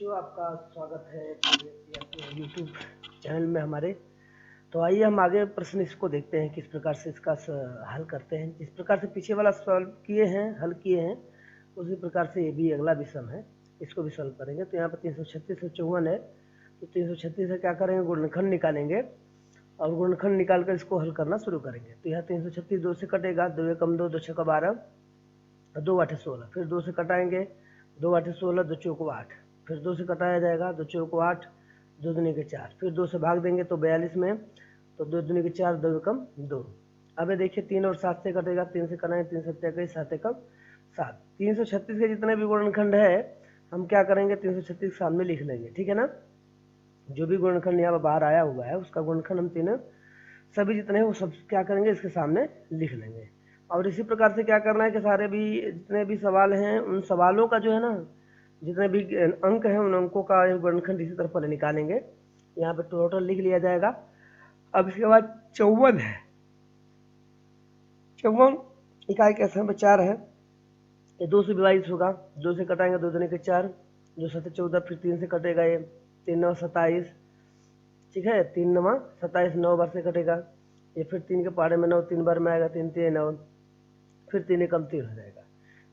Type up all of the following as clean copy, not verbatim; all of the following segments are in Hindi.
बच्चों, आपका स्वागत है यूट्यूब चैनल में हमारे। तो आइए हम आगे प्रश्न इसको देखते हैं किस प्रकार से इसका हल करते हैं। जिस प्रकार से पीछे वाला सॉल्व किए हैं, हल किए हैं, उसी प्रकार से ये भी अगला भी सम है, इसको भी सॉल्व करेंगे। तो यहाँ पर 336 और 54 है, तो 336 से क्या करेंगे, गुणनखंड निकालेंगे और गुणनखंड निकाल कर इसको हल करना शुरू करेंगे। तो यहाँ 336 2 से कटेगा, 2 एकम 2, 2 छक्का 12, 2 8 16, फिर 2 से कटाएंगे, 2 8 16, 2 चौको 8, फिर 2 से कटाया जाएगा, 2 चौको 8, 2 दूनी के 4, फिर 2 से भाग देंगे तो 42 में, तो 2 दूनी के 4, 2 एकम 2। अब ये देखिए 3 और 7 से कटेगा, 3 से कटाएंगे, 3 7 21, 7 एकम 7। 336 के जितने भी गुणनखंड है हम क्या करेंगे, 336 सामने लिख लेंगे, ठीक है ना। जो भी गुणनखंड यहाँ पर बाहर आया हुआ है उसका गुणनखंड हम तीनों सभी जितने हैं वो सब क्या करेंगे, इसके सामने लिख लेंगे। और इसी प्रकार से क्या करना है कि सारे भी जितने भी सवाल हैं उन सवालों का जो है ना, जितने भी अंक हैं उन अंकों का गुणनखंड इसी तरह पहले निकालेंगे। यहाँ पे टोटल लिख लिया जाएगा। अब इसके बाद 54 है, 54 इकाई के स्थान पर 4 है, ये 2 से विभाजित होगा, 2 से कटाएंगे, 2 दूनी के 4, 2 7 14, फिर 3 से कटेगा, ये 3 9 27, ठीक है, 3 9 27, 9 बार से कटेगा, ये फिर 3 के पहाड़े में 9 3 बार में आएगा, 3 3 9, फिर 3 एकम 3 हो जाएगा।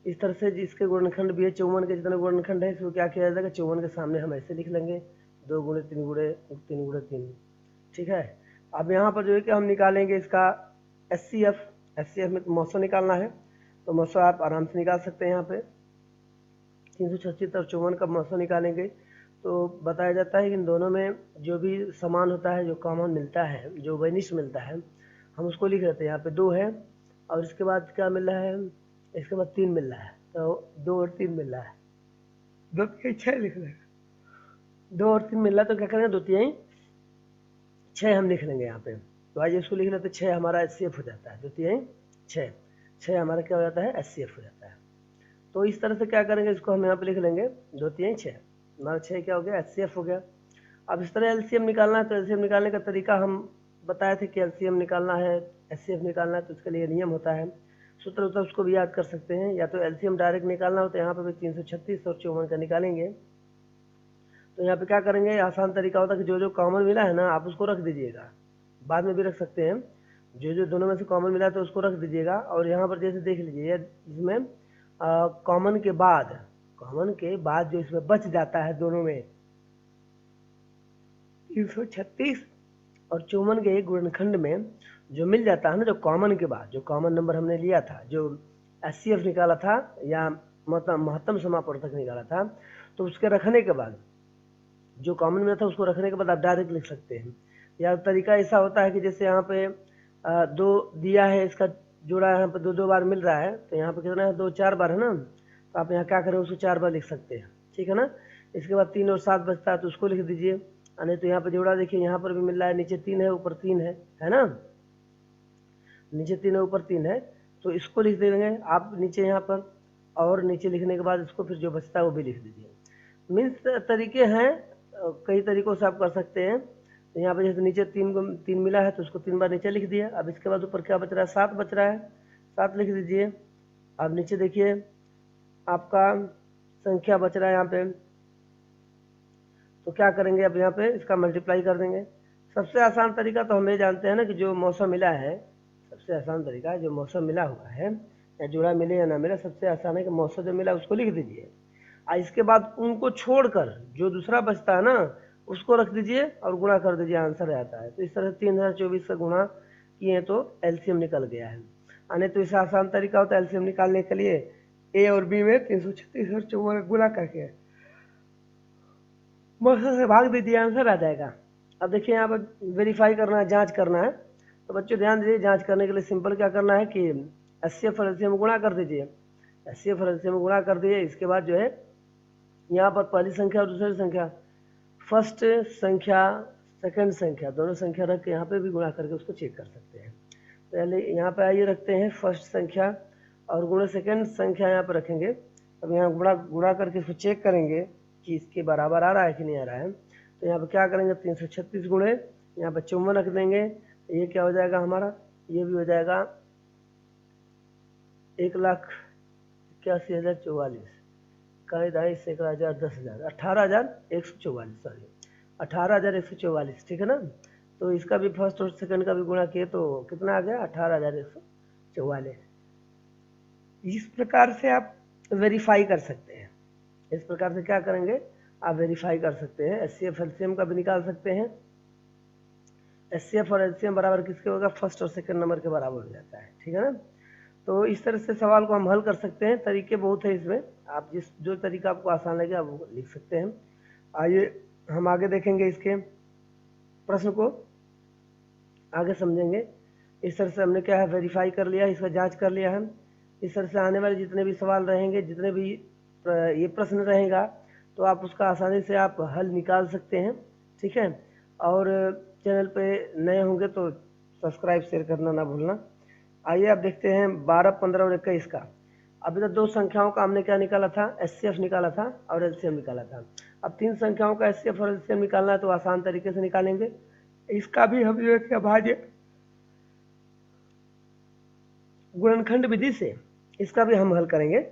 इस तरह से जिसके गुणनखंड भी है 54 के जितने गुणनखंड है इसको क्या किया जाएगा, 54 के सामने हम ऐसे लिख लेंगे, 2 गुणे 3 गुणे 3 गुणे 3, ठीक है। अब यहाँ पर जो है कि हम निकालेंगे इसका एचसीएफ में मौसम निकालना है, तो मौसम आप आराम से निकाल सकते हैं। यहाँ पे 336 और 54 का मौसम निकालेंगे तो बताया जाता है कि इन दोनों में जो भी समान होता है, जो कॉमन मिलता है, जो वैनिश मिलता है, हम उसको लिख लेते हैं। यहाँ पे 2 है और इसके बाद क्या मिल रहा है, इसके बाद 3 मिल रहा है, तो 2 और 3 मिल रहा है, 2 के 6 लिख लेंगे, 2 और 3 मिल रहा है, तो क्या करेंगे 2 3 6 हम लिख लेंगे यहाँ पे। तो आज इसको लिख लेते, 6 हमारा एचसीएफ हो जाता है, 2 3 6, 6 हमारा क्या हो जाता है, एचसीएफ हो जाता है। तो इस तरह से क्या करेंगे, इसको हम यहाँ पे लिख लेंगे 2 3 6, हमारा 6 क्या हो गया, एचसीएफ हो गया। अब इस तरह एलसीएम निकालना है, तो एलसीएम निकालने का तरीका हम बताए थे कि एलसीएम निकालना है, एचसीएफ निकालना है, तो इसके लिए नियम होता है, सूत्र होता है, उसको भी याद कर सकते हैं। या तो एलसीएम डायरेक्ट निकालना हो तो यहाँ पर भी 336 और 54 का निकालेंगे। तो यहाँ पे क्या करेंगे, आसान तरीका होता है कि जो जो कॉमन मिला है ना आप उसको रख दीजिएगा, बाद में भी रख सकते हैं, जो जो दोनों में से कॉमन मिला है तो उसको रख दीजिएगा। और यहाँ पर जैसे देख लीजिए, इसमें कॉमन के बाद जो इसमें बच जाता है दोनों में, 336 और 54 के एक गुणनखंड में जो मिल जाता है ना, जो कॉमन के बाद, जो कॉमन नंबर हमने लिया था, जो एचसीएफ निकाला था या मतलब महत्तम समापवर्तक निकाला था, तो उसके रखने के बाद जो कॉमन मिला था उसको रखने के बाद आप डायरेक्ट लिख सकते हैं। या तरीका ऐसा होता है कि जैसे यहाँ पे 2 दिया है, इसका जोड़ा यहाँ पे 2 बार मिल रहा है, तो यहाँ पे कितना है, 2 4 बार है ना, तो आप यहाँ क्या करें, उसको 4 बार लिख सकते हैं, ठीक है ना। इसके बाद 3 और 7 बचता है तो उसको लिख दीजिए। नहीं तो यहाँ पे जोड़ा देखिए, यहाँ पर भी मिल रहा है, नीचे 3 है ऊपर 3 है ना, नीचे 3 है ऊपर 3 है, तो इसको लिख देंगे आप नीचे यहाँ पर, और नीचे लिखने के बाद इसको फिर जो बचता है वो भी लिख दीजिए। मीन्स तरीके हैं, कई तरीकों से आप कर सकते हैं। तो यहाँ पर जैसे नीचे 3 मिला है तो उसको 3 बार नीचे लिख दिया। अब इसके बाद ऊपर क्या बच रहा है, 7 बच रहा है, 7 लिख दीजिए। अब नीचे देखिए आपका संख्या बच रहा है यहाँ पे, तो क्या करेंगे, अब यहाँ पे इसका मल्टीप्लाई कर देंगे। सबसे आसान तरीका तो हम ये जानते हैं ना कि जो मौसम मिला है, सबसे आसान तरीका है जो मौसम मिला हुआ है, या जोड़ा मिले या ना मिले, सबसे आसान है कि मौसम जो मिला उसको लिख दीजिए। इसके बाद उनको छोड़कर जो दूसरा बचता है ना उसको रख दीजिए और गुणा कर दीजिए, आंसर आता है। तो इस तरह 3024 से गुणा किए तो एलसीएम निकल गया है। नहीं तो इससे आसान तरीका होता है एलसीएम निकालने के लिए, ए और बी में 336 और 54 गुणा करके मौसम से भाग दीजिए, आंसर आ जाएगा। अब देखिए यहाँ पर वेरीफाई करना है, जांच करना है, तो बच्चों ध्यान दीजिए, जांच करने के लिए सिंपल क्या करना है कि एचसीएफ और एलसीएम गुणा कर दीजिए, एचसीएफ और एलसीएम गुणा कर दिए। इसके बाद जो है यहाँ पर पहली संख्या और दूसरी संख्या, फर्स्ट संख्या सेकंड संख्या, दोनों संख्या रख के यहाँ पे भी गुणा करके उसको चेक कर सकते हैं। पहले यहाँ पे आइए रखते हैं फर्स्ट संख्या और गुणे सेकंड संख्या यहाँ पर रखेंगे। अब यहाँ गुणा करके इसको चेक करेंगे कि इसके बराबर आ रहा है कि नहीं आ रहा है। तो यहाँ पर क्या करेंगे, 336 गुणे यहाँ पर 54 रख देंगे, ये क्या हो जाएगा हमारा, ये भी हो जाएगा 1,81,044, इक्का दाई सैकड़ा हजार 10,000 18,144 सॉरी 18,144 ठीक है ना। तो इसका भी फर्स्ट और सेकंड का भी गुणा किए तो कितना आ गया 18,144। इस प्रकार से आप वेरीफाई कर सकते हैं। इस प्रकार से क्या करेंगे आप वेरीफाई कर सकते हैं। एचसीएफ एलसीएम का भी निकाल सकते हैं। एचसीएफ और एलसीएम बराबर किसके होगा फर्स्ट और सेकंड नंबर के बराबर हो जाता है ठीक है ना। तो इस तरह से सवाल को हम हल कर सकते हैं। तरीके बहुत है इसमें, आप जो तरीका आपको आसान लगे आप वो लिख सकते हैं। आइए हम आगे देखेंगे, इसके प्रश्न को आगे समझेंगे। इस तरह से हमने क्या है वेरीफाई कर लिया, इसका जांच कर लिया है। इस तरह से आने वाले जितने भी सवाल रहेंगे, जितने भी ये प्रश्न रहेगा, तो आप उसका आसानी से आप हल निकाल सकते हैं ठीक है। और चैनल पे नए होंगे तो सब्सक्राइब शेयर करना ना भूलना। आइए आप देखते हैं 12, 15 और 21 का। अभी तक दो संख्याओं का हमने क्या निकाला था, एचसीएफ निकाला था और एलसीएम निकाला था। अब तीन संख्याओं का एचसीएफ और एलसीएम निकालना है तो आसान तरीके से निकालेंगे। इसका भी हम जो है भाज्य गुणनखंड विधि से इसका भी हम हल करेंगे।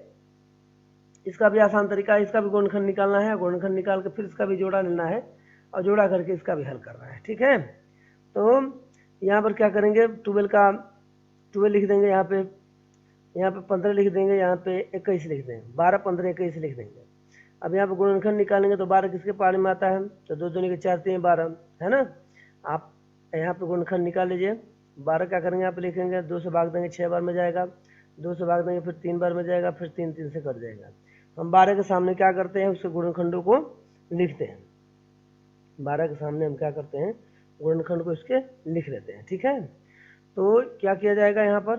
इसका भी आसान तरीका है, इसका भी गुणनखंड निकालना है, गुणनखंड निकाल के फिर इसका भी जोड़ा लेना है और जोड़ा करके इसका भी हल करना है ठीक है। तो यहाँ पर क्या करेंगे 12 लिख देंगे, यहाँ पे 15 लिख देंगे, यहाँ पे 21 लिख देंगे, 12, 15, 21 लिख देंगे। अब यहाँ पे गुणनखंड निकालेंगे तो 12 किसके पारे में आता है, तो 2 दूनी के 4 3 12 है ना। आप यहाँ पे गुणनखंड निकाल लीजिए। 12 क्या करेंगे यहाँ पे लिखेंगे, 2 से भाग देंगे 6 बार में जाएगा, 2 से भाग देंगे फिर 3 बार में जाएगा, फिर 3 3 से कट जाएगा। हम 12 के सामने क्या करते हैं, उसके गुणनखंडों को लिखते हैं। 12 के सामने हम क्या करते हैं, गुणनखंड को इसके लिख लेते हैं ठीक है। तो क्या किया जाएगा यहाँ पर,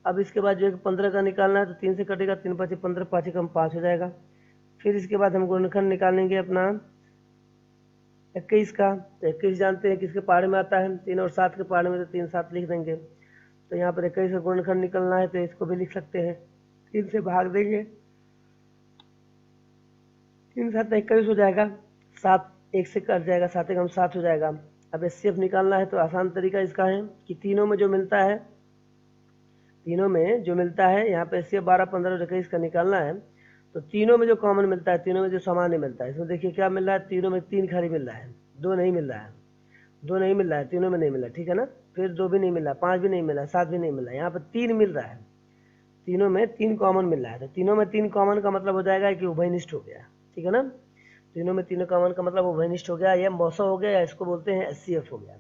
अब इसके बाद जो है 15 का निकालना है तो 3 से कटेगा, 3 5 15, 5 कम 5 हो जाएगा। फिर इसके बाद हम गुणनखंड निकालेंगे अपना 21 का, तो 21 जानते हैं किसके पारे में आता है, 3 और 7 के पारे में, तो 3 7 लिख देंगे। तो यहाँ पर 21 का गुणनखंड निकलना है तो इसको भी लिख सकते हैं, 3 से भाग देंगे, 3 7 21 हो जाएगा, 7 1 से कट जाएगा, 7 1 7 हो जाएगा। अब एचसीएफ निकालना है तो आसान तरीका इसका है कि तीनों में जो मिलता है, यहाँ पे एचसीएफ 12, 15 और 21 का निकालना है तो तीनों में जो कॉमन मिलता है, तीनों में जो सामान्य मिलता है, इसमें देखिए क्या मिल रहा है, तीनों में 3 खाली मिल रहा है, 2 नहीं मिल रहा है, तीनों में नहीं मिल रहा ठीक है ना। फिर 2 भी नहीं मिल रहा, 5 भी नहीं मिल रहा, 7 भी नहीं मिल रहा, यहाँ पर 3 मिल रहा है, तीनों में 3 कॉमन मिल रहा है। तो तीनों में 3 कॉमन का मतलब हो जाएगा कि उभयनिष्ठ हो गया ठीक है ना। तीनों में 3 कॉमन का मतलब उभयनिष्ठ हो गया, या मौसा हो गया, या इसको बोलते हैं एचसीएफ हो गया।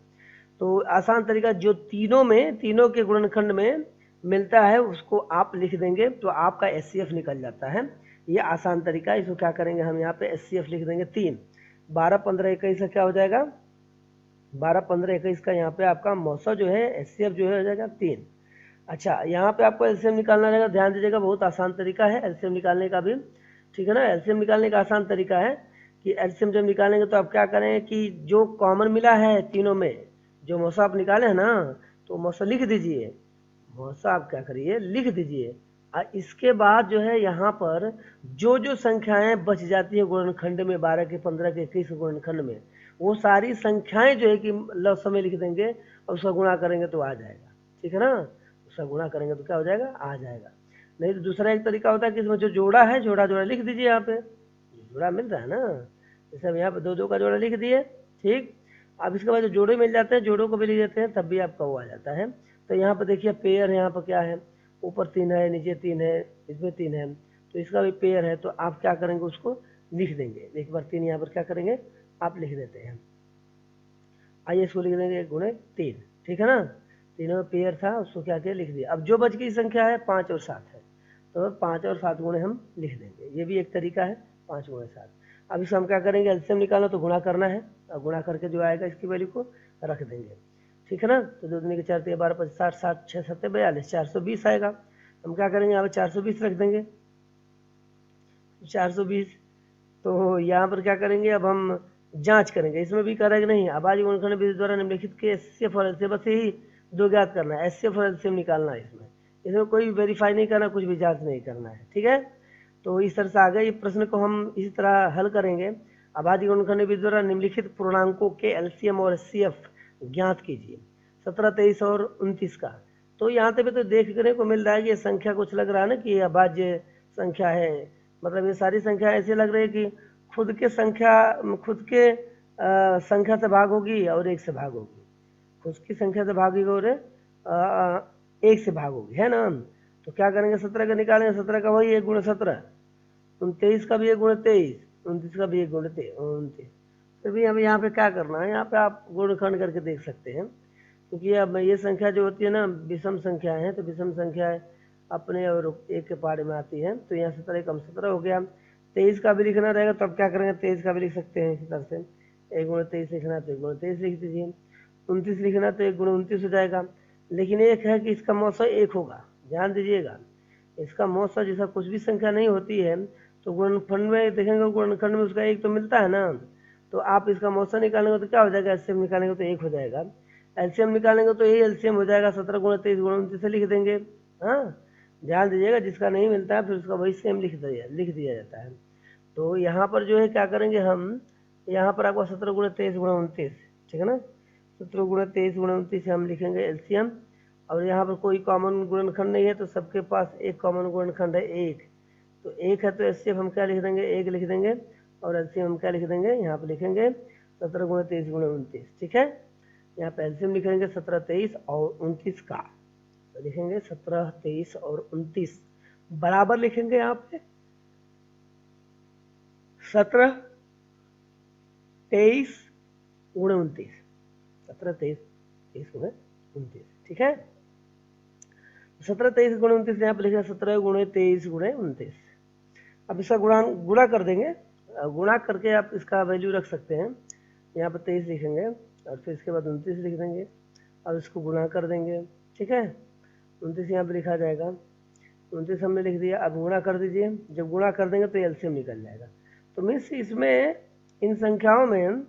तो आसान तरीका, जो तीनों के गुणनखंड में मिलता है उसको आप लिख देंगे तो आपका एचसीएफ निकल जाता है। ये आसान तरीका है। इसको क्या करेंगे हम यहाँ पे एचसीएफ लिख देंगे 3, 12 15 21 का क्या हो जाएगा, 12 15 21 का यहाँ पे आपका मौसा जो है एचसीएफ जो है हो जाएगा 3। अच्छा, यहाँ पे आपको एलसीएम निकालना रहेगा, ध्यान दीजिएगा बहुत आसान तरीका है एलसीएम निकालने का भी ठीक है ना। एलसीएम निकालने का आसान तरीका है कि एलसीएम जब निकालेंगे तो आप क्या करें कि जो कॉमन मिला है तीनों में, जो मौसा आप निकाले हैं ना, तो मौसा लिख दीजिए, मौसा आप क्या करिए लिख दीजिए। और इसके बाद जो है यहाँ पर जो संख्याएं बच जाती है गुणनखंड में, 12 के 15 के 21 के गुणनखंड में, वो सारी संख्याएं जो है कि लफ्ज़ में लिख देंगे और उसका गुणा करेंगे तो आ जाएगा ठीक है ना। उसका गुणा करेंगे तो क्या हो जाएगा, आ जाएगा। नहीं तो दूसरा एक तरीका होता है कि इसमें जो जोड़ा है, जोड़ा लिख दीजिए, यहाँ पे जोड़ा मिल रहा है ना, जैसे अब यहाँ पे 2 2 का जोड़ा लिख दिए ठीक। अब इसके बाद जो जोड़े मिल जाते हैं, जोड़ों को भी लिख देते हैं, तब भी आपका वो आ जाता है। तो यहाँ पर देखिए पेयर है, यहाँ पर क्या है, ऊपर 3 है, नीचे 3 है, इसमें 3 है, तो इसका भी पेयर है। तो आप क्या करेंगे, उसको लिख देंगे, एक बार 3 यहाँ पर क्या करेंगे आप लिख देते हैं। आइए इसको लिख देंगे गुणे 3 ठीक है ना। तीनों में पेयर था, उसको क्या किया लिख दिया। अब जो बच की संख्या है 5 और 7 है, तो 5 और 7 गुणे हम लिख देंगे, ये भी एक तरीका है 5 गुणे 7। अब इसको हम क्या करेंगे, एलसीएम निकालना तो गुणा करना है, और गुणा करके जो आएगा इसकी वैल्यू को रख देंगे ठीक है ना। तो 2 दूनी के 4 3 12 5 60 7 6 7 42 420 आएगा। हम क्या करेंगे, यहाँ पर 420 रख देंगे, 420। तो यहाँ पर क्या करेंगे, अब हम जांच करेंगे, इसमें भी करेंगे नहीं, आबादी गुणनखंड विधि द्वारा निम्नलिखित के एचसीएफ और एलसीएम, बस यही 2 ज्ञात करना है, एचसीएफ और एलसीएम निकालना है। इसमें कोई वेरीफाई नहीं करना, कुछ भी जांच नहीं करना है ठीक है। तो इस तरह से आगे ये प्रश्न को हम इसी तरह हल करेंगे। आबादी गुणनखंड विधि द्वारा निम्नलिखित पूर्णांकों के एलसीएम और एचसीएफ ज्ञात कीजिए, 17 23 और 29 का। तो यहाँ पे तो देखने को मिल रहा है कि ये संख्या कुछ लग रहा है ना कि ये अभाज्य संख्या है, मतलब ये सारी संख्या ऐसी लग रही है कि खुद के संख्या से भाग होगी और एक से भाग होगी, खुद की संख्या से भाग होगी और एक से भाग होगी, है ना। तो क्या करेंगे, 17 का निकालेंगे, 17 का वही 1 × 17, 29 का भी 1 × 23, 29 का भी 1 × 29। फिर भी हमें यहाँ पे क्या करना है, यहाँ पे आप गुणनखंड करके देख सकते हैं, क्योंकि अब ये संख्या जो होती है ना विषम संख्या है, तो विषम संख्या अपने और एक के पारे में आती है। तो यहाँ 17 कम 17 हो गया। 23 का भी लिखना रहेगा, तब क्या करेंगे, 23 का भी लिख सकते हैं इसी तरह से, 1 × 23 लिखना तो 1 × 23 लिख दीजिए, 29 लिखना तो 1 × 29 हो जाएगा। लेकिन एक है कि इसका मौसा एक होगा, ध्यान दीजिएगा, इसका मौसा जैसा कुछ भी संख्या नहीं होती है तो गुणनखंड में देखेंगे, गुणनखंड में उसका एक तो मिलता है ना, तो आप इसका मौसा निकालेंगे तो क्या हो जाएगा, एलसीएम निकालेंगे तो एक हो जाएगा, एलसीएम निकालेंगे तो यही एलसीएम हो जाएगा, 17 × 23 × 29 से लिख देंगे। हाँ, ध्यान दीजिएगा, जिसका नहीं मिलता है फिर उसका वही सेम लिख दिया जाता है। तो यहाँ पर जो है क्या करेंगे हम, यहाँ पर आपको 17 × 23 × 29, ठीक है ना, 17 × 23 × 29 से हम लिखेंगे एलसीएम, और यहाँ पर कोई कॉमन गुणनखंड नहीं है तो सबके पास एक कॉमन गुणनखंड है एक, तो एक है तो एलसीएम हम क्या लिख देंगे, एक लिख देंगे, और एलसीएम हम क्या लिख देंगे, यहाँ पर लिखेंगे 17 × 23 × 29, ठीक है। यहाँ पे एलसीएम लिखेंगे 17, 23 और 29 का, तो लिखेंगे 17, 23 और 29 बराबर लिखेंगे यहाँ पे 17, 23 × 29, 17, 23, 23 × 29, ठीक है। 17, 23 × 29 यहाँ पे लिखा 17 × 23 × 29। अब इसका गुणा कर देंगे, गुणा करके आप इसका वैल्यू रख सकते हैं, यहाँ पर 23 लिखेंगे और फिर इसके बाद 29 लिख देंगे और इसको गुणा कर देंगे, ठीक है। 29 यहाँ पर लिखा जाएगा, 29 हमने लिख दिया, अब गुणा कर दीजिए, जब गुणा कर देंगे तो एलसीएम निकल जाएगा। तो मीन्स इसमें इन संख्याओं में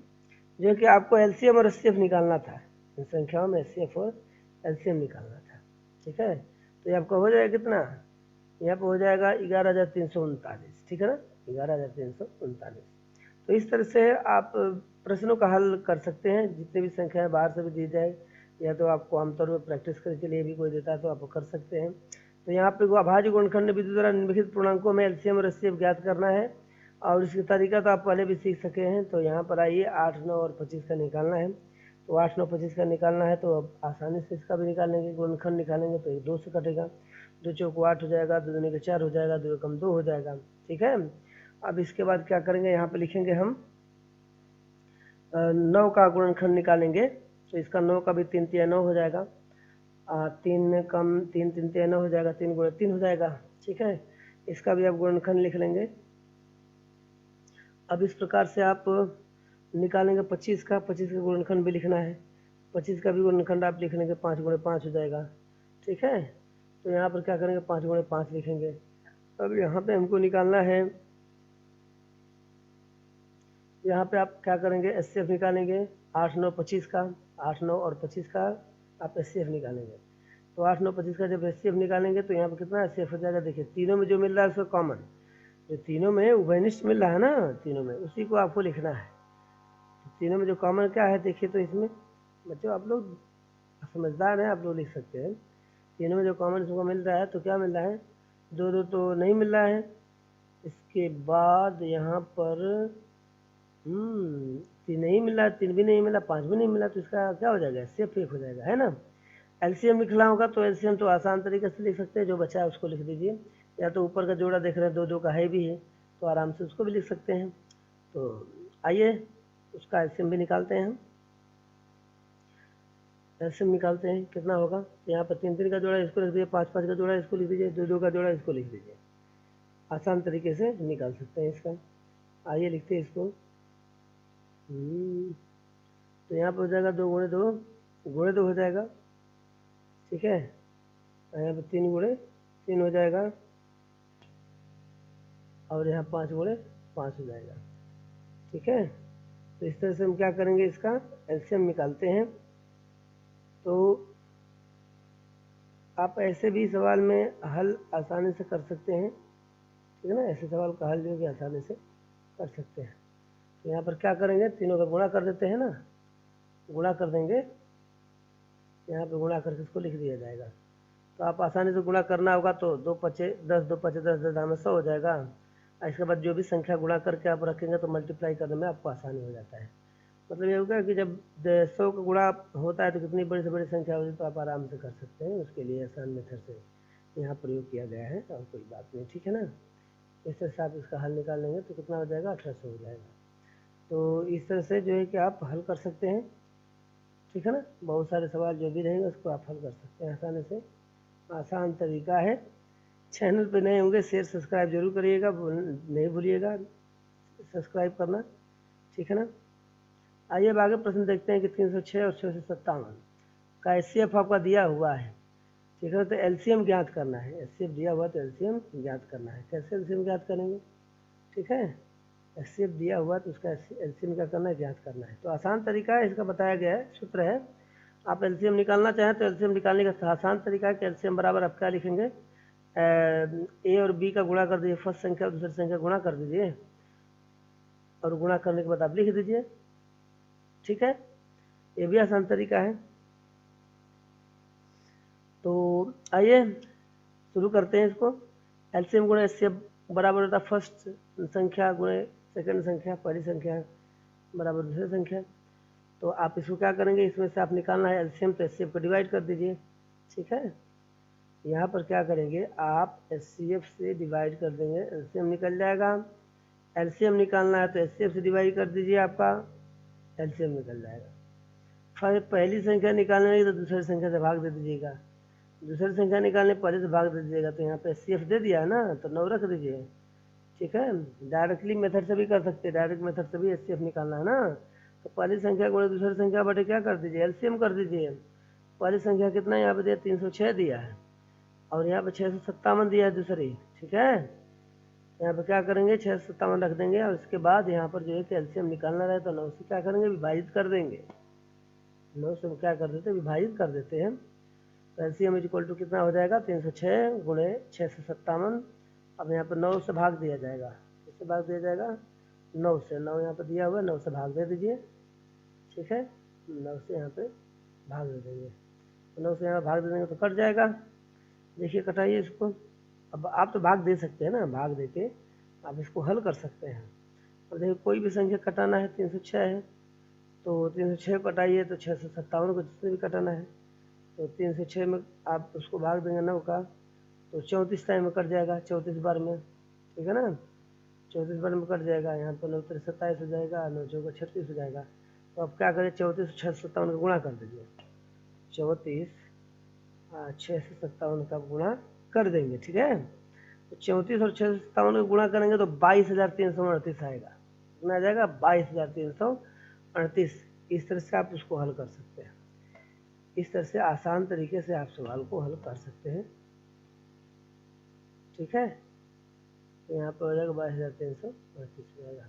जो कि आपको एलसीएम और एचसीएफ निकालना था, इन संख्याओं में एचसीएफ और एलसीएम निकालना था, ठीक है। तो ये आपका हो जाएगा कितना, यहाँ पर हो जाएगा 11,339, ठीक है ना, 11,339। तो इस तरह से आप प्रश्नों का हल कर सकते हैं, जितने भी संख्याएं बाहर से भी दी जाए या तो आपको आमतौर पर प्रैक्टिस करने के लिए भी कोई देता है तो आप कर सकते हैं। तो यहाँ पे अभाज्य गुणनखंड विधि द्वारा निम्नलिखित पूर्णांकों में एलसीएम और एचसीएफ ज्ञात करना है, और इसका तरीका तो आप पहले भी सीख सके हैं। तो यहाँ पर आइए 8, 9 और 25 का निकालना है, तो 8, 9, 25 का निकालना है तो अब आसानी से इसका भी निकालेंगे, गुणनखंड निकालेंगे तो 2 से कटेगा, 2 चौको 8 हो जाएगा, 2 दूनी के 4 हो जाएगा, 2 कम 2 हो जाएगा, ठीक है। अब इसके बाद क्या करेंगे, यहाँ पे लिखेंगे हम 9 का गुणनखंड निकालेंगे, तो इसका 9 का भी 3 × 9 हो जाएगा, 3 कम 3 3 × 9 हो जाएगा, 3 × 3 हो जाएगा, ठीक है। इसका भी आप गुणनखंड लिख लेंगे। अब इस प्रकार से आप निकालेंगे 25 का, 25 का गुणनखंड भी लिखना है, 25 का भी गुणनखंड आप लिख लेंगे, 5 × 5 हो जाएगा, ठीक है। तो यहाँ पर क्या करेंगे, 5 × 5 लिखेंगे। अब यहाँ पे हमको निकालना है, यहाँ पे आप क्या करेंगे, एचसीएफ निकालेंगे, 8, 9, 25 का, 8, 9 और 25 का आप एचसीएफ निकालेंगे। तो 8, 9, 25 का जब एचसीएफ निकालेंगे तो यहाँ पे कितना एचसीएफ हो जाएगा, देखिए तीनों में जो मिल रहा है उसका कॉमन, जो तीनों में उभयनिष्ठ मिल रहा है ना, तीनों में उसी को आपको लिखना है। तो तीनों में जो कॉमन क्या है देखिए, तो इसमें बच्चों आप लोग समझदार हैं, आप लोग लिख सकते हैं, तीनों में जो कॉमन इसको मिल रहा है तो क्या मिल रहा है, 2, 2 तो नहीं मिल रहा है, इसके बाद यहाँ पर 3 नहीं मिला, 3 भी नहीं मिला, 5 भी नहीं मिला, तो इसका क्या हो जाएगा, एचसीएफ 1 हो जाएगा, है ना। एलसीएम लिखना होगा तो एलसीएम तो आसान तरीके से लिख सकते हैं, जो बचा है उसको लिख दीजिए, या तो ऊपर का जोड़ा देख रहे हैं 2, 2 का है भी है तो आराम से उसको भी लिख सकते हैं। तो आइए उसका एलसीएम भी निकालते हैं, हम एलसीएम निकालते हैं, कितना होगा, यहाँ पर 3, 3 का जोड़ा इसको लिख दीजिए, 5, 5 का जोड़ा इसको लिख दीजिए, 2, 2 का जोड़ा इसको लिख दीजिए, आसान तरीके से निकाल सकते हैं इसका। आइए लिखते हैं इसको, तो यहाँ पर हो जाएगा 2 × 2 × 2 हो जाएगा, ठीक है। यहाँ पर 3 × 3 हो जाएगा, और यहाँ 5 × 5 हो जाएगा, ठीक है। तो इस तरह से हम क्या करेंगे, इसका एलसीएम निकालते हैं। तो आप ऐसे भी सवाल में हल आसानी से कर सकते हैं, ठीक है ना, ऐसे सवाल का हल जो कि आसानी से कर सकते हैं। तो यहाँ पर क्या करेंगे, तीनों का गुणा कर देते हैं ना, गुणा कर देंगे, यहाँ पे गुणा करके इसको लिख दिया जाएगा। तो आप आसानी से गुणा करना होगा तो 2 × 5 = 10, 2 × 5 = 10, 10 दाम 100 हो जाएगा, इसके बाद जो भी संख्या गुणा करके आप रखेंगे तो मल्टीप्लाई करने में आपको आसानी हो जाता है। मतलब ये होगा कि जब 100 का गुणा होता है तो कितनी बड़ी से बड़ी संख्या होती है तो आप आराम से कर सकते हैं। उसके लिए आसान मेथड से यहाँ प्रयोग किया गया है और कोई बात नहीं, ठीक है ना। इस तरह से आप इसका हल निकाल लेंगे तो कितना हो जाएगा, 1800 हो जाएगा। तो इस तरह से जो है कि आप हल कर सकते हैं, ठीक है ना। बहुत सारे सवाल जो भी रहेंगे उसको आप हल कर सकते हैं आसानी से, आसान तरीका है। चैनल पे नए होंगे शेयर सब्सक्राइब जरूर करिएगा, नहीं भूलिएगा सब्सक्राइब करना, ठीक है ना। आइए अब आगे प्रश्न देखते हैं कि 306 और 657 का एचसीएफ आपका दिया हुआ है, ठीक है। तो एलसीएम ज्ञात करना है, एचसीएफ दिया हुआ तो एलसीएम ज्ञात करना है। कैसे एलसीएम ज्ञात करेंगे, ठीक है। एचसीएफ दिया हुआ तो उसका एलसीएम क्या करना है, ज्ञात करना है। तो आसान तरीका है इसका, बताया गया है, सूत्र है। आप एलसीएम निकालना चाहें तो एलसीएम निकालने का आसान तरीका है कि एलसीएम बराबर आप क्या लिखेंगे, ए और बी का गुणा कर दीजिए, फर्स्ट संख्या और दूसरी संख्या गुणा कर दीजिए और गुणा करने के बाद आप लिख दीजिए, ठीक है। ये भी आसान तरीका है। तो आइए शुरू करते हैं इसको। एलसीएम गुणे एचसीएफ बराबर होता है फर्स्ट संख्या गुणे सेकंड संख्या, पहली संख्या बराबर दूसरी संख्या। तो आप इसको क्या करेंगे, इसमें से आप निकालना है एलसीएम, तो एचसीएफ को डिवाइड कर दीजिए, ठीक है। यहाँ पर क्या करेंगे, आप एचसीएफ से डिवाइड कर देंगे, एलसीएम निकल जाएगा। एलसीएम निकालना है तो एचसीएफ से डिवाइड कर दीजिए, आपका एलसीएम निकल जाएगा। फिर पहली संख्या निकालने लगी तो दूसरी संख्या से भाग दे दीजिएगा, दूसरी संख्या निकालने पहले से भाग दे दीजिएगा। तो यहाँ पे एचसीएफ दे दिया है ना, तो 9 रख दीजिए, ठीक है। डायरेक्टली मेथड से भी कर सकते हैं, डायरेक्ट मेथड से भी एचसीएफ निकालना है ना। तो पहली संख्या गुणे दूसरी संख्या बटे क्या कर दीजिए, एलसीएम कर दीजिए। पहली संख्या कितना यहाँ पे दिया, 306 दिया है और यहाँ पे 657 दिया है दूसरी, ठीक है। यहाँ पे क्या करेंगे, 657 रख देंगे और इसके बाद यहाँ पर जो है कि एलसीएम निकालना रहे तो 9 से क्या करेंगे, विभाजित कर देंगे। 9 से क्या कर देते हैं, विभाजित कर देते हैं। तो एलसीएम इक्वल टू कितना हो जाएगा, 306 गुणे 657। अब यहाँ पर 9 से भाग दिया जाएगा, किससे भाग दिया जाएगा, 9 से। 9 यहाँ पर दिया हुआ है, 9 से भाग दे दीजिए, ठीक है। 9 से यहाँ पे भाग दे देंगे, 9 से यहाँ भाग दे देंगे तो कट जाएगा। देखिए कटाइए इसको। अब आप तो भाग दे सकते हैं ना, भाग दे के आप इसको हल कर सकते हैं। और देखिए कोई भी संख्या कटाना है, 306 है तो 306 कटाइए तो 657 को जिससे भी कटाना है तो 306 में आप उसको भाग देंगे 9 का तो 34 टाइम में कट जाएगा, 34 बार में, ठीक है ना। 34 बार में कट जाएगा। यहाँ पर 9 3 27 हो जाएगा, 9 4 36 हो जाएगा। तो आप क्या करें, 34 657 का गुणा कर दीजिए, 34 657 का गुणा कर देंगे, ठीक है। तो 34 और 657 का गुणा करेंगे तो 22,338 आएगा। कितना आ जाएगा, 22,338। इस तरह से आप उसको हल कर सकते हैं, इस तरह से आसान तरीके से आप सवाल को हल कर सकते हैं, ठीक है। तो यहाँ पर हो जाएगा 22,338 हो जाएगा।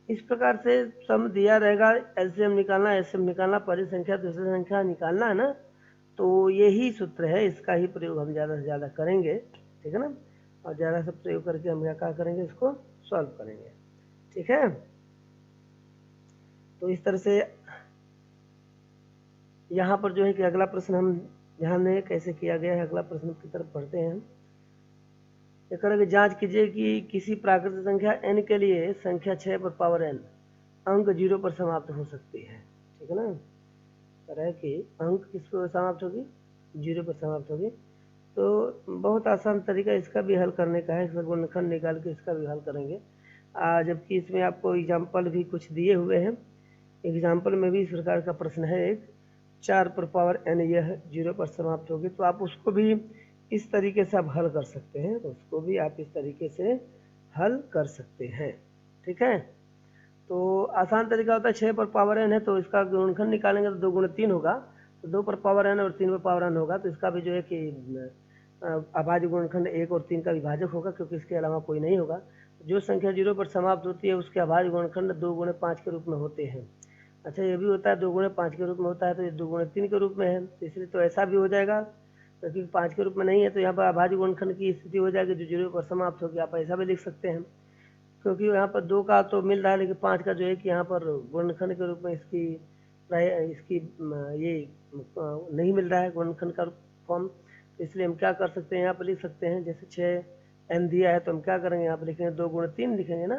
इस प्रकार से सम दिया रहेगा, एलसीएम निकालना, एलसीएम निकालना, पहली संख्या दूसरी संख्या निकालना है ना। तो यही सूत्र है, इसका ही प्रयोग हम ज़्यादा से ज़्यादा करेंगे, ठीक है ना। और ज़्यादा से प्रयोग करके हम क्या करेंगे, इसको सॉल्व करेंगे, ठीक है। तो इस तरह से यहाँ पर जो है कि अगला प्रश्न हम ध्यान दें कैसे किया गया है। अगला प्रश्न की तरफ बढ़ते हैं। ये करेंगे, जांच कीजिए कि किसी प्राकृतिक संख्या n के लिए संख्या 6 पर पावर n अंक 0 पर समाप्त हो सकती है, ठीक है ना। कह रहा है कि अंक किस पर समाप्त होगी, 0 पर समाप्त होगी। तो बहुत आसान तरीका इसका भी हल करने का है, इसका गुणनखंड निकाल के इसका भी हल करेंगे। जबकि इसमें आपको एग्जाम्पल भी कुछ दिए हुए हैं। एग्जाम्पल में भी इस प्रकार का प्रश्न है एक, 4 पर पावर n यह 0 पर समाप्त होगी। तो आप उसको भी इस तरीके से आप हल कर सकते हैं, तो उसको भी आप इस तरीके से हल कर सकते हैं, ठीक है। तो आसान तरीका होता है, 6 पर पावर n है तो इसका गुणनखंड निकालेंगे तो 2 गुणे 3 होगा, तो 2 पर पावर n और 3 पर पावर n होगा। तो इसका भी जो है कि अभाज्य गुणनखंड 1 और 3 का विभाजक होगा, क्योंकि इसके अलावा कोई नहीं होगा। जो संख्या 0 पर समाप्त होती है उसके अभाज्य गुणनखंड 2 गुणे 5 के रूप में होते हैं। अच्छा, ये भी होता है 2 गुणे 5 के रूप में होता है, तो ये 2 गुणे 3 के रूप में है, तो इसलिए तो ऐसा भी हो जाएगा। क्योंकि 5 के रूप में नहीं है तो यहाँ पर अभाज्य गुणनखंड की स्थिति हो जाएगी जो 0 पर समाप्त होगी। आप ऐसा भी लिख सकते हैं, क्योंकि यहाँ पर 2 का तो मिल रहा है लेकिन 5 का जो है कि यहाँ पर गुणनखंड के रूप में इसकी ये नहीं मिल रहा है गुणनखंड का फॉर्म। तो इसलिए हम क्या कर सकते हैं, यहाँ पर लिख सकते हैं जैसे 6 n दिया है तो हम क्या करेंगे, यहाँ पर लिखेंगे 2 गुणे 3 लिखेंगे ना,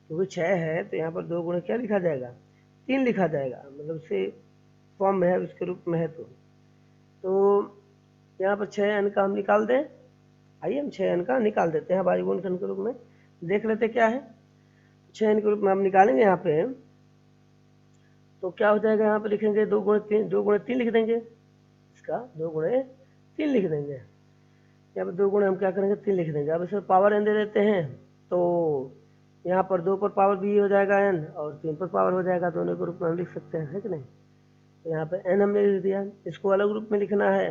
क्योंकि 6 है तो यहाँ पर 2 गुणे क्या लिखा जाएगा, 3 लिखा जाएगा, मतलब उसे फॉर्म में है, उसके रूप में है। तो यहाँ पर 6n का हम निकाल दें, आइए हम 6n का निकाल देते हैं अभाज्य गुणनखंड के रूप में, देख लेते क्या है। 6n के रूप में हम निकालेंगे यहाँ पे, तो क्या हो जाएगा, यहाँ पे लिखेंगे 2 गुणे 3 लिख देंगे, इसका 2 गुणे 3 लिख देंगे, यहाँ पर 2 गुणे हम क्या करेंगे 3 लिख देंगे। अब इसमें पावर n दे देते हैं, तो यहाँ पर 2 पर पावर भी हो जाएगा n और 3 पर पावर हो जाएगा, दोनों के रूप में हम लिख सकते हैं, है कि नहीं। तो यहाँ पे n हमने लिख दिया, इसको अलग रूप में लिखना है,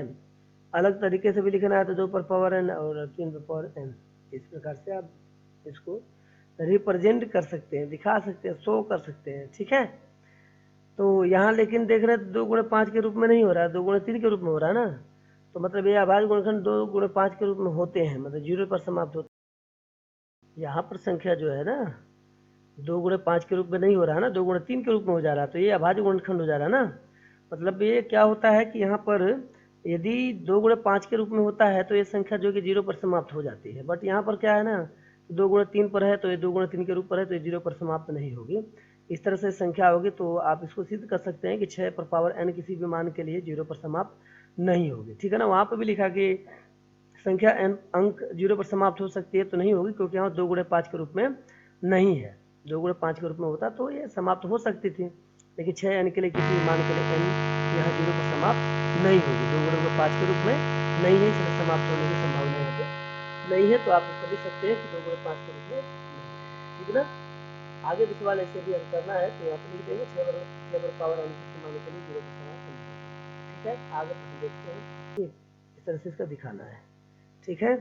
अलग तरीके से भी लिखना है तो 2 पर पावर n और 3 पर पावर n, इस प्रकार से आप इसको रिप्रेजेंट कर सकते हैं, दिखा सकते हैं, शो कर सकते हैं, ठीक है। तो यहाँ लेकिन देख रहे हैं 2 गुणे 5 के रूप में नहीं हो रहा है, 2 गुणे 3 के रूप में हो रहा है ना, तो मतलब ये अभाज्य गुणनखंड 2 गुणे 5 के रूप में होते हैं, मतलब 0 पर समाप्त होते हैं। यहाँ पर संख्या जो है ना 2 गुणे 5 के रूप में नहीं हो रहा है ना, 2 गुणे 3 के रूप में हो जा रहा है, तो ये अभाज्य गुणनखंड हो जा रहा है ना। मतलब ये क्या होता है कि यहाँ पर यदि 2 गुणे 5 के रूप में होता है तो ये संख्या जो कि 0 पर समाप्त हो जाती है, बट यहाँ पर क्या है ना 2 गुणे 3 पर है तो ये 2 गुणे 3 के रूप पर है तो ये 0 पर समाप्त नहीं होगी। इस तरह से संख्या होगी तो आप इसको सिद्ध कर सकते हैं कि 6 पर पावर n किसी भी मान के लिए 0 पर समाप्त नहीं होगी, ठीक है ना। वहाँ पर भी लिखा कि संख्या n अंक 0 पर समाप्त हो सकती है, तो नहीं होगी, क्योंकि यहाँ 2 गुणे 5 के रूप में नहीं है। 2 गुणे 5 के रूप में होता तो ये समाप्त हो सकती थी, लेकिन 6n के लिए किसी भी मान के लिए n यहाँ 0 पर समाप्त नहीं होगी, 2 गुणे 5 के रूप में नहीं है, इसलिए समाप्त होने की संभावना यहाँ पे नहीं है। तो आप इसको लिख सकते हैं कि 2 गुणे 5 के रूप में, ठीक है ना। आगे भी सवाल ऐसे भी हल करना है तो यहाँ पे लिख देंगे 6 पर पावर n किसी मान के लिए 0 पर समाप्त नहीं होगी, ठीक है। आगे हम देखते हैं, इस तरह से इसका दिखाना है, ठीक है।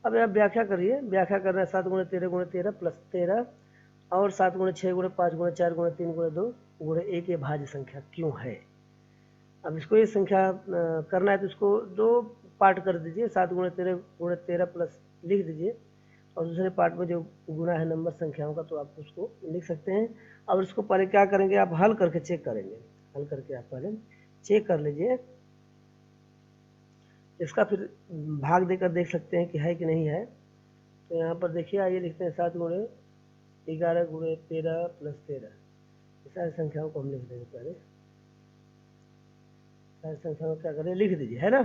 अब आप व्याख्या करिए, व्याख्या करना है 7 गुणे 13 गुणे 13 प्लस 13 और 7 गुणे 6 गुणे 5 गुणे 4 गुणे 3 गुणे 2 गुणे 1 ये भाज्य संख्या क्यों है। अब इसको ये संख्या करना है तो इसको 2 पार्ट कर दीजिए, 7 गुणे 13 प्लस लिख दीजिए, और दूसरे पार्ट में जो गुणा है नंबर संख्याओं का तो आप उसको लिख सकते हैं। अब इसको पहले क्या करेंगे, आप हल करके चेक करेंगे, हल करके आप पहले चेक कर लीजिए, इसका फिर भाग देकर देख सकते हैं कि है कि नहीं है। तो यहाँ पर देखिए, आइए लिखते हैं 7 गुणे 11 गुणे 13 प्लस 13, सारी संख्याओं को हम लिख देंगे पहले, सारी संख्याओं को क्या करें लिख दीजिए, है ना।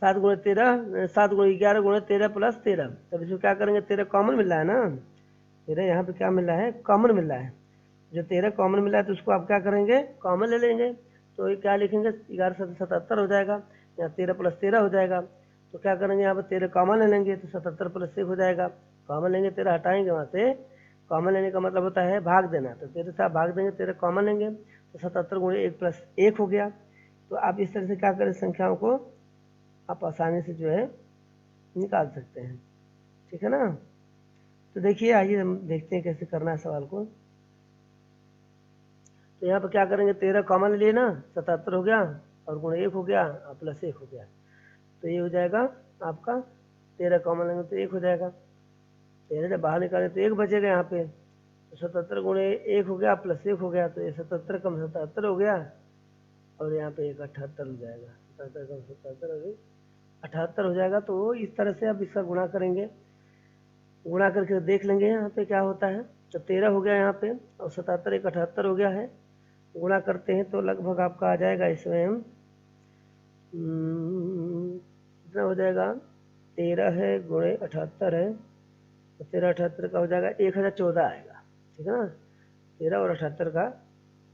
7 गुणे 13 7 गुणे 11 गुणे 13 प्लस 13, तब इसको क्या करेंगे, 13 कॉमन मिल रहा है ना, 13 यहाँ पे क्या मिल रहा है, कॉमन मिल रहा है। जो 13 कॉमन मिला है तो उसको आप क्या करेंगे, कॉमन ले लेंगे, तो ये क्या लिखेंगे 11 77 हो जाएगा, यहाँ 13 प्लस 13 हो जाएगा, तो क्या करेंगे यहाँ पर 13 कॉमन ले लेंगे तो 77 प्लस 1 हो जाएगा, कॉमन लेंगे 13 हटाएंगे वहाँ से, कॉमन लेने का मतलब होता है भाग देना, तो 13 से आप भाग देंगे, 13 कॉमन लेंगे तो 77 गुणे 1 प्लस 1 हो गया। तो आप इस तरह से क्या करें, संख्याओं को आप आसानी से जो है निकाल सकते हैं, ठीक है ना। तो देखिए, आइए हम देखते हैं कैसे करना है सवाल को। तो यहाँ पर क्या करेंगे, 13 कॉमन लिए ना, 77 हो गया और गुणे 1 हो गया और प्लस 1 हो गया, तो ये हो जाएगा आपका 13 कॉमन लेंगे तो 1 हो जाएगा, 13 जब बाहर निकालें तो 1 बचेगा यहाँ पे, तो 77 गुणे 1 हो गया प्लस 1 हो गया, तो ये 77 कम 77 हो गया और यहाँ पे एक 78 हो जाएगा, 77 कम 77 हो गई 78 हो जाएगा। तो इस तरह से आप इसका गुणा करेंगे, गुणा करके देख लेंगे यहाँ पे क्या होता है। तो 13 हो गया यहाँ पे और 77 एक 78 हो गया है, गुणा करते हैं तो लगभग आपका आ जाएगा इसमें कितना हो जाएगा, 13 है गुणे 78 है तो 13 78 का हो जाएगा 1014 आएगा, ठीक है ना। 13 और 78 का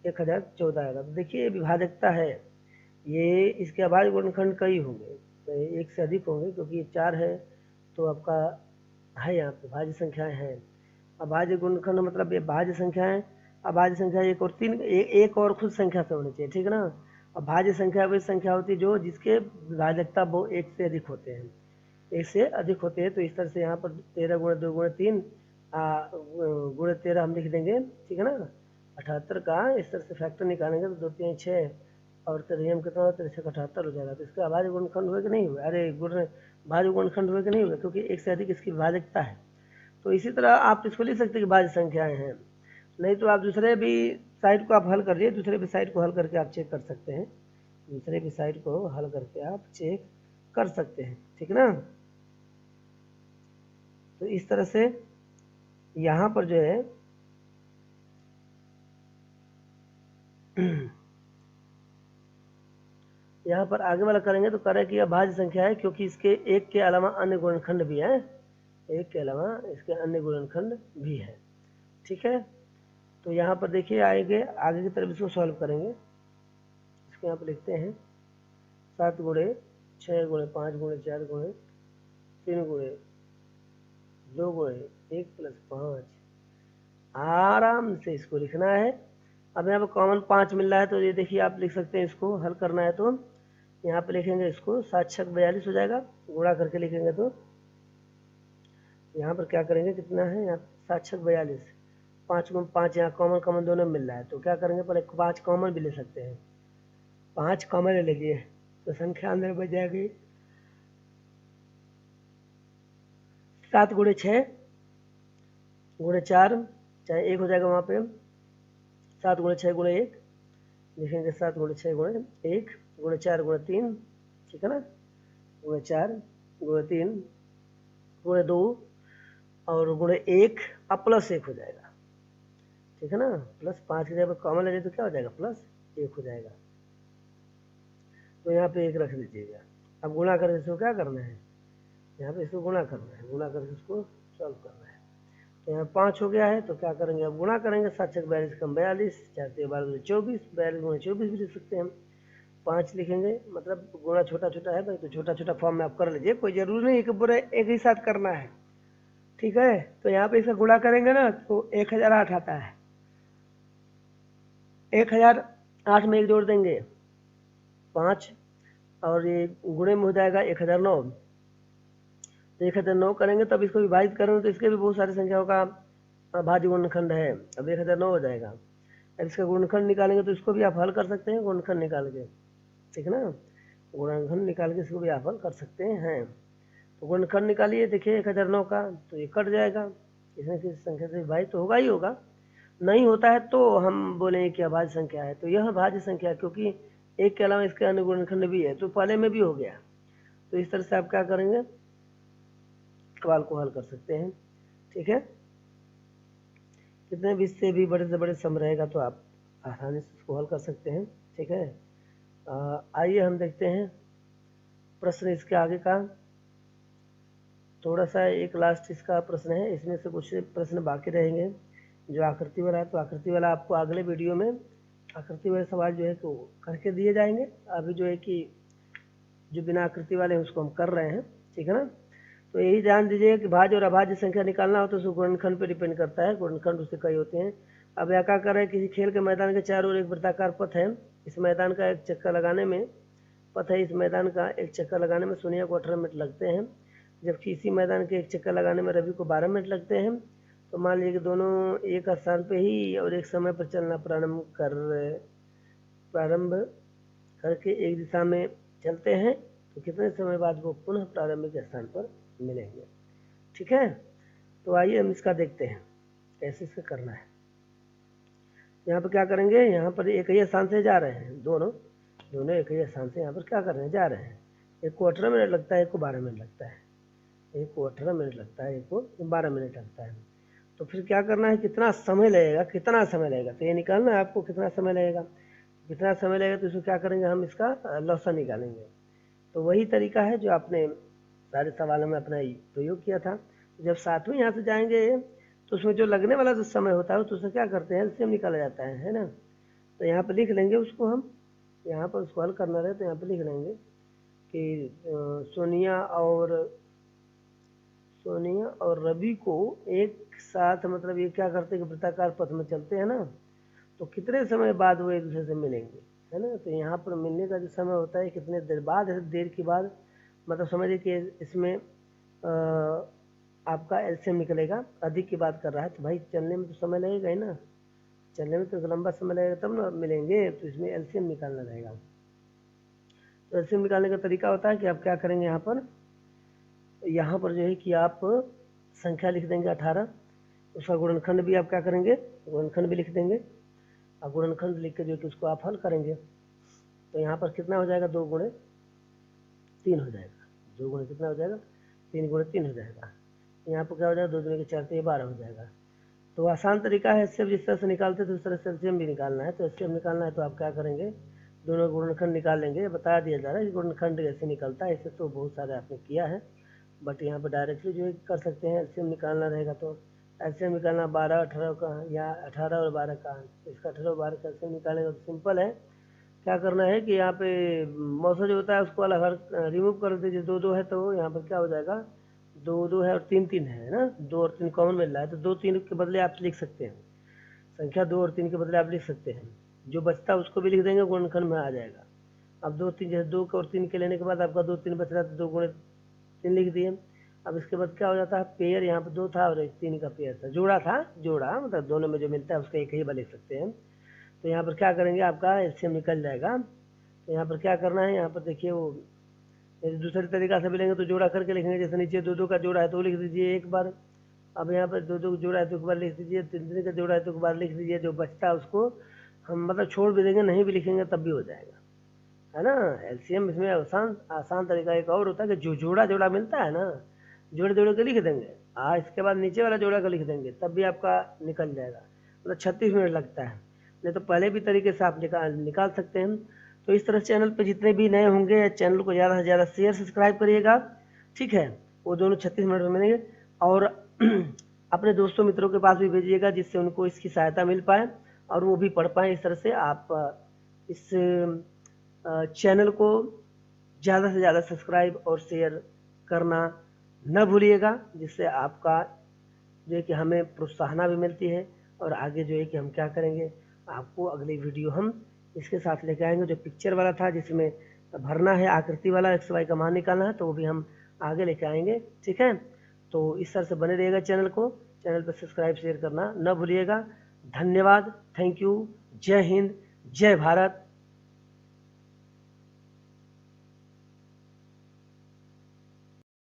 1014 आएगा। तो देखिए ये विभाजकता है, ये इसके अभाज्य गुणनखंड कई होंगे, तो एक से अधिक होंगे, क्योंकि ये 4 है तो आपका है यहाँ पे भाज्य संख्याएं हैं। अभाज्य गुणनखंड मतलब ये भाज्य संख्याएं, अभाज्य संख्या एक और 3 एक और खुद संख्या से होनी चाहिए, ठीक है ना। और भाज्य संख्या वही संख्या होती है जो जिसके विभाजकता वो 1 से अधिक होते हैं, 1 से अधिक होते हैं। तो इस तरह से यहाँ पर 13 गुणे 2 गुणे 3 गुणे 13 हम लिख देंगे, ठीक है ना। 78 का इस तरह से फैक्टर निकालेंगे तो 2 3 6 और 3 कितना होता है, 6 78 हो जाएगा। तो इसका अभाज्य गुणनखंड हुए कि नहीं हुए, अरे भाज्य गुणनखंड हुए कि नहीं हुए, क्योंकि 1 से अधिक इसकी विभाजकता है। तो इसी तरह आप इसको लिख सकते हैं कि भाज्य संख्याएं हैं, नहीं तो आप दूसरे भी साइड को आप हल करिए, दूसरे भी साइड को हल करके आप चेक कर सकते हैं, दूसरे भी साइड को हल करके आप चेक कर सकते हैं, ठीक ना। तो इस तरह से यहाँ पर जो है यहाँ पर आगे वाला करेंगे तो करें कि अभाज्य संख्या है, क्योंकि इसके एक के अलावा अन्य गुणनखंड भी हैं, एक के अलावा इसके अन्य गुणनखंड भी है, ठीक है। तो यहाँ पर देखिए आगे आगे की तरफ इसको सॉल्व करेंगे। इसको यहाँ पर लिखते हैं 7 गुणे 6 गुणे 5 गुणे 4 गुणे 3 गुणे 2 गुणे 1 प्लस 5, आराम से इसको लिखना है। अब यहाँ पर कॉमन 5 मिल रहा है, तो ये देखिए आप लिख सकते हैं, इसको हल करना है तो यहाँ पे लिखेंगे इसको 7 छक 42 हो जाएगा, गुणा करके लिखेंगे तो यहाँ पर क्या करेंगे, कितना है यहाँ 7 छक 42, 5 गुण 5 यहाँ कॉमन कॉमन दोनों मिल रहा है, तो क्या करेंगे पहले 5 कॉमन भी ले सकते हैं, 5 कॉमन ले लीजिए तो संख्या अंदर बच जाएगी 7 गुणे 6 गुणे 4, चाहे 1 हो जाएगा वहाँ पे, 7 गुणे 6 गुणे 1 लिखेंगे, 7 गुणे 6 गुणे 1 गुणे 4 गुणे 3, ठीक है ना, गुणे 4 गुणे 3 गुणे 2 और गुणे 1, अब प्लस 1 हो जाएगा, ठीक है ना। प्लस 5 की जगह पर कॉमन ले जाए तो क्या हो जाएगा, प्लस 1 हो जाएगा, तो यहाँ पे 1 रख दीजिएगा। अब गुणा करके इसको क्या करना है, यहाँ पे इसको गुणा करना है, गुणा करके इसको सॉल्व करना है। तो यहाँ 5 हो गया है, तो क्या करेंगे, अब गुणा करेंगे, 7 छक 42 कम 42, 4 3 12 24, 42 गुणे 24 भी लिख सकते हैं हम, 5 लिखेंगे, मतलब गुणा छोटा छोटा है भाई, तो छोटा छोटा फॉर्म में आप कर लीजिए, कोई जरूरी नहीं है कि पूरा एक ही साथ करना है, ठीक है। तो यहाँ पे इसका गुणा करेंगे ना तो 1008 आता है, 1008 में 1 जोड़ देंगे 5, और ये गुणे में हो जाएगा 1009, तो 1009 करेंगे तब इसको विभाजित करेंगे तो इसके भी बहुत सारी संख्याओं का भाज्य गुणनखंड है, अब 1009 हो जाएगा। अब इसका गुणनखंड निकालेंगे तो इसको भी आप हल कर सकते हैं, गुणनखंड निकाल के, ठीक है ना, गुणनखंड निकाल के इसको भी आप हल कर सकते हैं। तो गुणनखंड निकालिए, देखिए 1009 का, तो ये कट जाएगा, इसमें किसी संख्या से विभाजित तो होगा ही होगा, नहीं होता है तो हम बोलेंगे कि अभाज्य संख्या है, तो यह भाज्य संख्या, क्योंकि एक के अलावा इसके अन्य गुणनखंड भी है, तो पहले में भी हो गया। तो इस तरह से आप क्या करेंगे, सवाल को हल कर सकते हैं, ठीक है। कितने भी इससे भी बड़े से बड़े सम रहेगा तो आप आसानी से उसको हल कर सकते हैं, ठीक है। आइए हम देखते हैं प्रश्न इसके आगे का, थोड़ा सा एक लास्ट इसका प्रश्न है, इसमें से कुछ प्रश्न बाकी रहेंगे जो आकृति वाला है, तो आकृति वाला आपको अगले वीडियो में आकृति वाले सवाल जो है तो करके दिए जाएंगे। अभी जो है कि जो बिना आकृति वाले हैं उसको हम कर रहे हैं, ठीक है ना। तो यही ध्यान दीजिए कि भाज्य और अभाज्य संख्या निकालना हो तो उसको गुणनखंड पे डिपेंड करता है, गुणनखंड उससे कई होते हैं। अब यह क्या कर रहे हैं, किसी खेल के मैदान के चारों ओर एक वृत्ताकार पथ है, इस मैदान का एक चक्कर लगाने में पथ है, इस मैदान का एक चक्कर लगाने में सोनिया को 18 मिनट लगते हैं, जबकि इसी मैदान के एक चक्कर लगाने में रवि को 12 मिनट लगते हैं। तो मान लीजिए कि दोनों एक स्थान पे ही और एक समय पर चलना प्रारंभ करके एक दिशा में चलते हैं, तो कितने समय बाद वो पुनः प्रारंभिक स्थान पर मिलेंगे, ठीक है। तो आइए हम इसका देखते हैं कैसे इसका करना है। यहाँ पर क्या करेंगे, यहाँ पर एक ही स्थान से जा रहे हैं, दोनों एक ही स्थान से यहाँ पर क्या कर रहे हैं, जा रहे हैं। एक को 18 मिनट लगता है, एक को 12 मिनट लगता है, एक को 18 मिनट लगता है, एक को 12 मिनट लगता है। तो फिर क्या करना है, कितना समय लगेगा, तो ये निकालना है आपको कितना समय लगेगा, तो इसको क्या करेंगे, हम इसका लौसा निकालेंगे। तो वही तरीका है जो आपने सारे सवालों में अपना प्रयोग किया था। जब सातवें यहाँ से जाएंगे तो उसमें जो लगने वाला जो समय होता है तो उसमें क्या करते हैं, एलसीएम निकाला जाता है ना। तो यहाँ पर लिख लेंगे उसको, हम यहाँ पर उसको हल करना रहे तो यहाँ पर लिख लेंगे कि सोनिया और रवि को एक साथ, मतलब ये क्या करते हैं कि वृत्ताकार पथ में चलते हैं ना, तो कितने समय बाद वो एक दूसरे से मिलेंगे, है ना। तो यहाँ पर मिलने का जो समय होता है कितने देर बाद है, देर के बाद, मतलब समझिए कि इसमें आपका एलसीएम निकलेगा, अधिक की बात कर रहा है तो भाई चलने में तो समय लगेगा ही ना, चलने में तो लंबा समय लगेगा तब ना मिलेंगे, तो इसमें एलसीएम निकालना रहेगा। तो एलसीएम निकालने का तरीका होता है कि आप क्या करेंगे, यहाँ पर जो है कि आप संख्या लिख देंगे 18, उसका गुणनखंड भी आप क्या करेंगे, गुणनखंड भी लिख देंगे, और गुणनखंड लिख के जो कि उसको आप हल करेंगे। तो यहाँ पर कितना हो जाएगा, 2 गुणे 3 हो जाएगा, 2 गुणे कितना हो जाएगा, 3 गुणे 3 हो जाएगा। यहाँ पर क्या हो जाएगा, 2 दूनी के 4 तो ये 12 हो जाएगा। तो आसान तरीका है, एचसीएफ जिस तरह से निकालते थे उस तरह से एलसीएम भी निकालना है। तो एचसीएफ निकालना है तो आप क्या करेंगे, दोनों गुणनखंड निकाल लेंगे। बता दिया जा रहा है कि गुणनखंड कैसे निकलता है, इसे तो बहुत सारे आपने किया है, बट यहाँ पर डायरेक्टली जो है कर सकते हैं। एलसीएम निकालना रहेगा तो एलसीएम निकालना 12 18 का या 18 और 12 का, इसका 18 और 12 का एलसीएम निकालेंगे तो सिंपल है। क्या करना है कि यहाँ पे मौसा जो होता है उसको अलग रिमूव कर दीजिए। 2 2 है तो यहाँ पर क्या हो जाएगा, 2 2 है और 3 3 है ना, 2 और 3 कॉमन मिल रहा है तो 2 3 के बदले आप लिख सकते हैं, संख्या 2 और 3 के बदले आप लिख सकते हैं। जो बचता है उसको भी लिख देंगे, गुणनखंड में आ जाएगा। अब 2 3 जैसे 2 और 3 के लेने के बाद आपका 2 3 बच रहा है तो 2 गुणे 3 लिख दिए। अब इसके बाद क्या हो जाता है, पेयर यहाँ पे 2 था और 3 का पेयर था, जोड़ा था, जोड़ा मतलब दोनों में जो मिलता है उसका एक ही बार लिख सकते हैं। तो यहाँ पर क्या करेंगे, आपका एलसीएम निकल जाएगा। तो यहाँ पर क्या करना है, यहाँ पर देखिए वो दूसरे तरीका से भी लेंगे तो जोड़ा करके लिखेंगे। जैसे नीचे 2 2 का जोड़ा है तो लिख दीजिए एक बार। अब यहाँ पर 2 2 जोड़ा है तो एक बार लिख दीजिए, 3 3 का जोड़ा है तो एक बार लिख दीजिए। जो बचता है उसको हम मतलब छोड़ भी देंगे, नहीं भी लिखेंगे तब भी हो जाएगा, है ना। एलसीएम इसमें आसान तरीका एक और होता है कि जो जोड़ा जोड़ा मिलता है ना, जोड़े जोड़े के लिख देंगे, इसके बाद नीचे वाला जोड़ा का लिख देंगे, तब भी आपका निकल जाएगा। मतलब 36 मिनट लगता है, नहीं तो पहले भी तरीके से आप निकाल सकते हैं। तो इस तरह चैनल पे जितने भी नए होंगे, चैनल को ज़्यादा से ज़्यादा शेयर सब्सक्राइब करिएगा, ठीक है। वो दोनों 36 मिनट में मिलेंगे और अपने दोस्तों मित्रों के पास भी भेजिएगा जिससे उनको इसकी सहायता मिल पाए और वो भी पढ़ पाएँ। इस तरह से आप इस चैनल को ज़्यादा से ज़्यादा सब्सक्राइब और शेयर करना न भूलिएगा, जिससे आपका जो है कि हमें प्रोत्साहन भी मिलती है और आगे जो है कि हम क्या करेंगे, आपको अगली वीडियो हम इसके साथ लेके आएंगे। जो पिक्चर वाला था जिसमें भरना है आकृति वाला एक्स वाई का मान निकालना है, तो वो भी हम आगे लेके आएंगे, ठीक है। तो इस तरह से बने रहिएगा चैनल को, चैनल पर सब्सक्राइब शेयर करना न भूलिएगा। धन्यवाद, थैंक यू, जय हिंद, जय भारत।